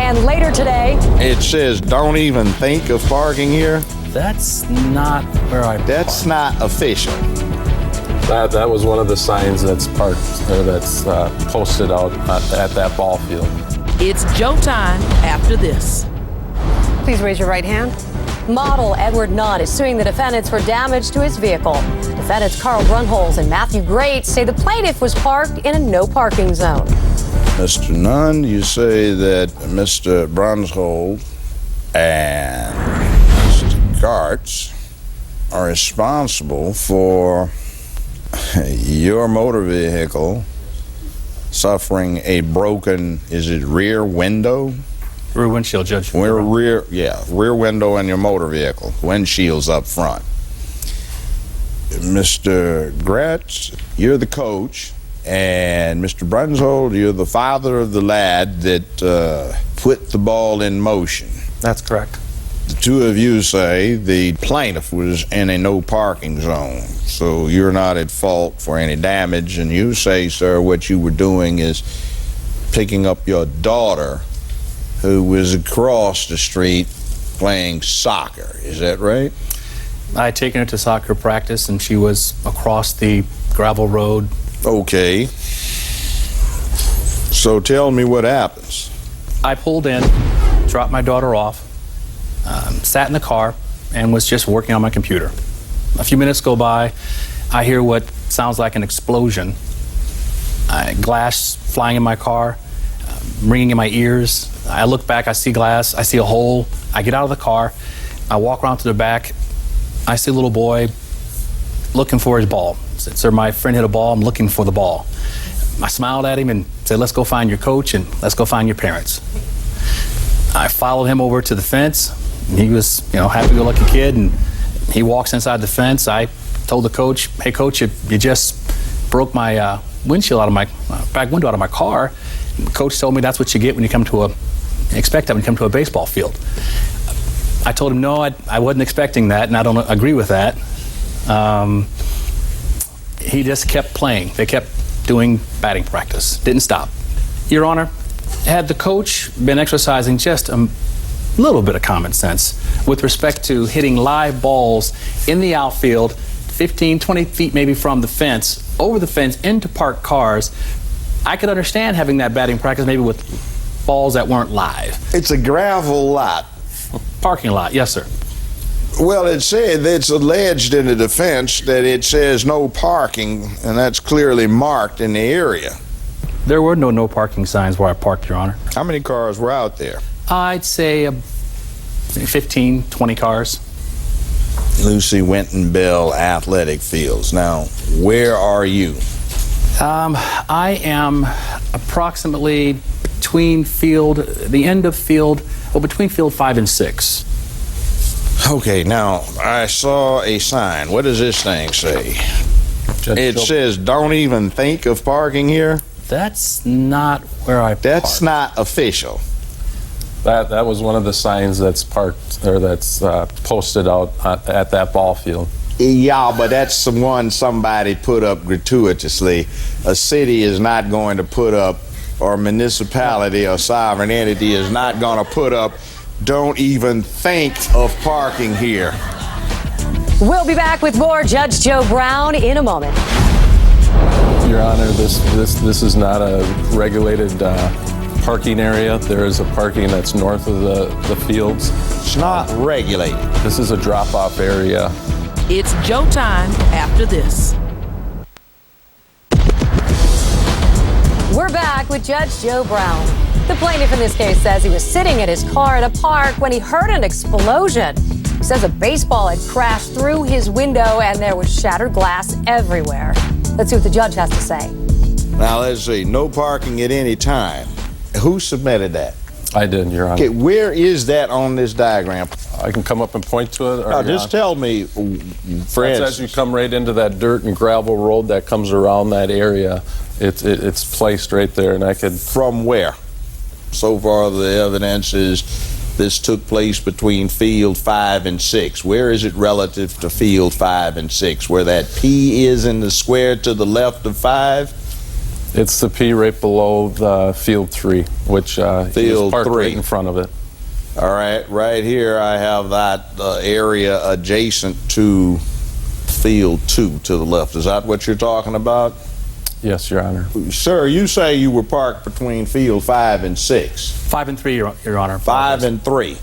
And later today, it says don't even think of parking here. That's not where I That's parked. not official. That was one of the signs that's posted out at that ball field. It's Joe time after this. please raise your right hand. Model Edward Nunn is suing the defendants for damage to his vehicle. Defendants Carl Brunholz and Matthew Great say the plaintiff was parked in a no parking zone. Mr. Nunn, you say that Mr. Brunholz and Mr. Gartz are responsible for your motor vehicle suffering a broken, is it rear window? Rear windshield, Judge. Rear window in your motor vehicle. Windshield's up front. Mr. Gratz, you're the coach, and Mr. Brunholz, you're the father of the lad that put the ball in motion. That's correct. The two of you say the plaintiff was in a no parking zone, so you're not at fault for any damage, and you say, sir, what you were doing is picking up your daughter who was across the street playing soccer. Is that right? I had taken her to soccer practice, and she was across the gravel road. Okay. So tell me what happens. I pulled in, dropped my daughter off, sat in the car, and was just working on my computer. A few minutes go by, I hear what sounds like an explosion. Glass flying in my car, ringing in my ears. I look back, I see glass, I see a hole. I get out of the car, I walk around to the back. I see a little boy looking for his ball. I said, sir, my friend hit a ball, I'm looking for the ball. I smiled at him and said, let's go find your coach and let's go find your parents. I followed him over to the fence. He was, happy-go-lucky kid, and he walks inside the fence. I told the coach, hey, coach, you just broke my windshield out of my back window out of my car. And the coach told me that's what you get when you come to a baseball field. I told him, no, I wasn't expecting that, and I don't agree with that. He just kept playing. They kept doing batting practice. Didn't stop. Your Honor, had the coach been exercising just a little bit of common sense with respect to hitting live balls in the outfield, 15, 20 feet maybe from the fence, over the fence, into parked cars, I could understand having that batting practice maybe with balls that weren't live. It's a gravel lot. Parking lot, yes, sir. Well, it's alleged in the defense that it says no parking, and that's clearly marked in the area. There were no parking signs where I parked, Your Honor. How many cars were out there? I'd say 15, 20 cars. Lucy Winton Bell Athletic Fields. Now, where are you? I am approximately between between field 5 and 6. Okay, now, I saw a sign. What does this thing say? It says, don't even think of parking here? That's not where I parked. That's not official. That was one of the signs that's posted out at that ball field. Yeah, but that's the one somebody put up gratuitously. A city is not going to put up, or municipality or sovereign entity is not going to put up, don't even think of parking here. We'll be back with more Judge Joe Brown in a moment. Your Honor, this is not a regulated parking area. There is a parking that's north of the fields. It's not regulated. This is a drop-off area. It's Joe time after this. We're back with Judge Joe Brown. The plaintiff in this case says he was sitting in his car at a park when he heard an explosion. He says a baseball had crashed through his window and there was shattered glass everywhere. Let's see what the judge has to say. Now, let's see. No parking at any time. Who submitted that? I did, Your Honor. Okay, where is that on this diagram? I can come up and point to it. No, just tell me, for As instance. you come right into that dirt and gravel road that comes around that area, it's placed right there, and I could. From where? So far, the evidence is this took place between field 5 and 6. Where is it relative to field 5 and 6? Where that P is in the square to the left of 5? It's the P right below the field 3, which he was Field parked 3. right in front of it. All right here I have that area adjacent to field 2 to the left. Is that what you're talking about? Yes, Your Honor. Sir, you say you were parked between field 5 and 6. 5 and 3, Your Honor. 5 and 3.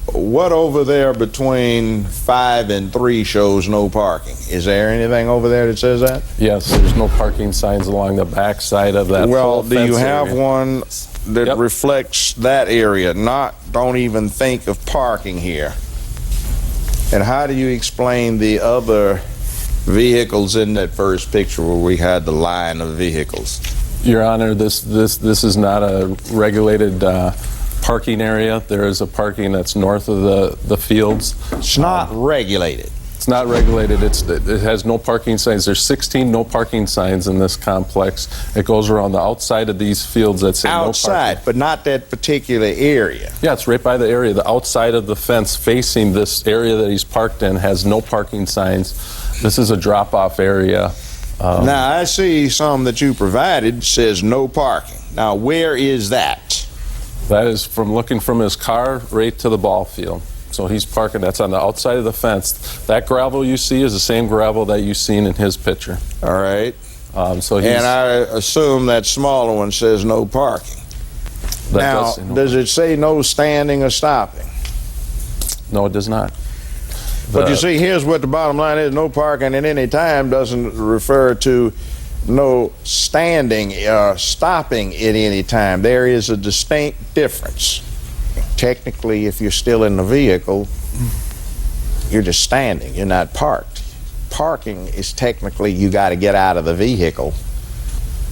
What over there between 5 and 3 shows no parking? Is there anything over there that says that? Yes, there's no parking signs along the back side of that. Well, full do you fence have area. one that Yep. reflects that area? Don't even think of parking here. And how do you explain the other vehicles in that first picture where we had the line of vehicles? Your Honor, this is not a regulated parking area. There is a parking that's north of the fields. It's not regulated. It's not regulated. It has no parking signs. There's 16 no parking signs in this complex. It goes around the outside of these fields that say no parking. Outside, but not that particular area. Yeah, it's right by the area. The outside of the fence facing this area that he's parked in has no parking signs. This is a drop-off area. Now, I see some that you provided says no parking. Now, where is that? That is from looking from his car right to the ball field. So he's parking, that's on the outside of the fence. That gravel you see is the same gravel that you've seen in his picture. All right. So he's, And I assume that smaller one says no parking. that Now, does say no does it say no standing or stopping? No, it does not. But you see, here's what the bottom line is. No parking at any time doesn't refer to no standing or stopping at any time. There is a distinct difference. Technically, if you're still in the vehicle, you're just standing. You're not parked. Parking is technically you got to get out of the vehicle.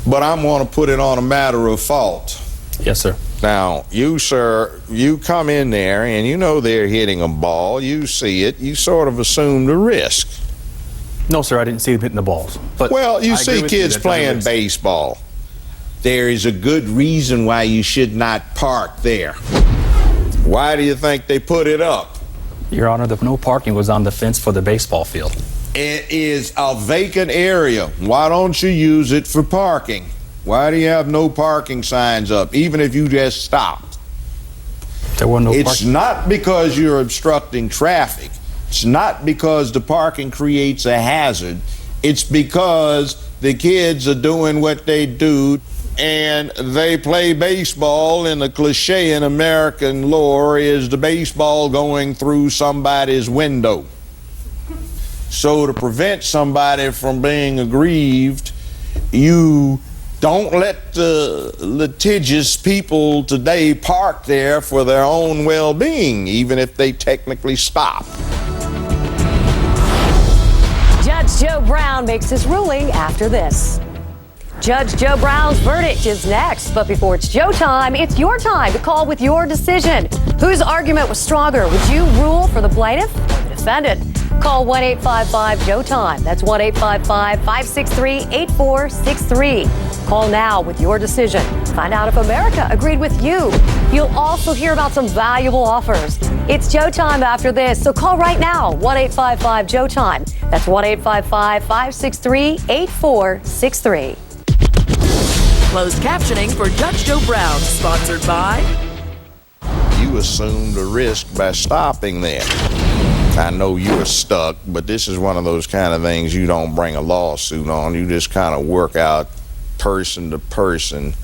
But I'm going to put it on a matter of fault. Yes, sir. Now, you, sir, you come in there and you know they're hitting a ball. You see it. You sort of assume the risk. No, sir, I didn't see him hitting the balls. But Well, you I agree see with kids that playing there's a risk. baseball. There is a good reason why you should not park there. Why do you think they put it up? Your Honor, the no parking was on the fence for the baseball field. It is a vacant area. Why don't you use it for parking? Why do you have no parking signs up, even if you just stopped? There were no It's parking. not because you're obstructing traffic. It's not because the parking creates a hazard. It's because the kids are doing what they do and they play baseball, and the cliche in American lore is the baseball going through somebody's window. So to prevent somebody from being aggrieved, you don't let the litigious people today park there for their own well-being, even if they technically stop. Judge Joe Brown makes his ruling after this. Judge Joe Brown's verdict is next, but before it's Joe time, it's your time to call with your decision. Whose argument was stronger? Would you rule for the plaintiff or the defendant? Call 1-855-JOE-TIME. That's 1-855-563-8463. Call now with your decision. Find out if America agreed with you. You'll also hear about some valuable offers. It's Joe time after this, so call right now, 1-855-JOE-TIME. That's 1-855-563-8463. Closed captioning for Judge Joe Brown, sponsored by... You assumed a risk by stopping there. I know you're stuck, but this is one of those kind of things you don't bring a lawsuit on. You just kind of work out person to person,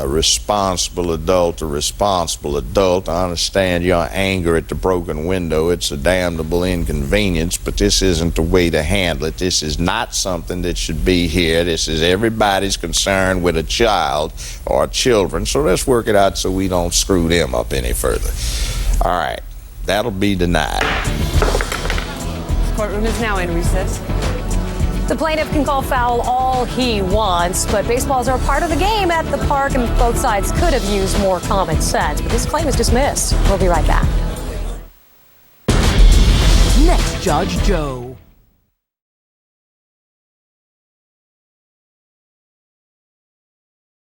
responsible adult to responsible adult. I understand your anger at the broken window. It's a damnable inconvenience, but this isn't the way to handle it. This is not something that should be here. This is everybody's concern with a child or children, so let's work it out so we don't screw them up any further. All right, that'll be denied. Courtroom is now in recess. The plaintiff can call foul all he wants, but baseballs are a part of the game at the park, and both sides could have used more common sense. But this claim is dismissed. We'll be right back. Next, Judge Joe.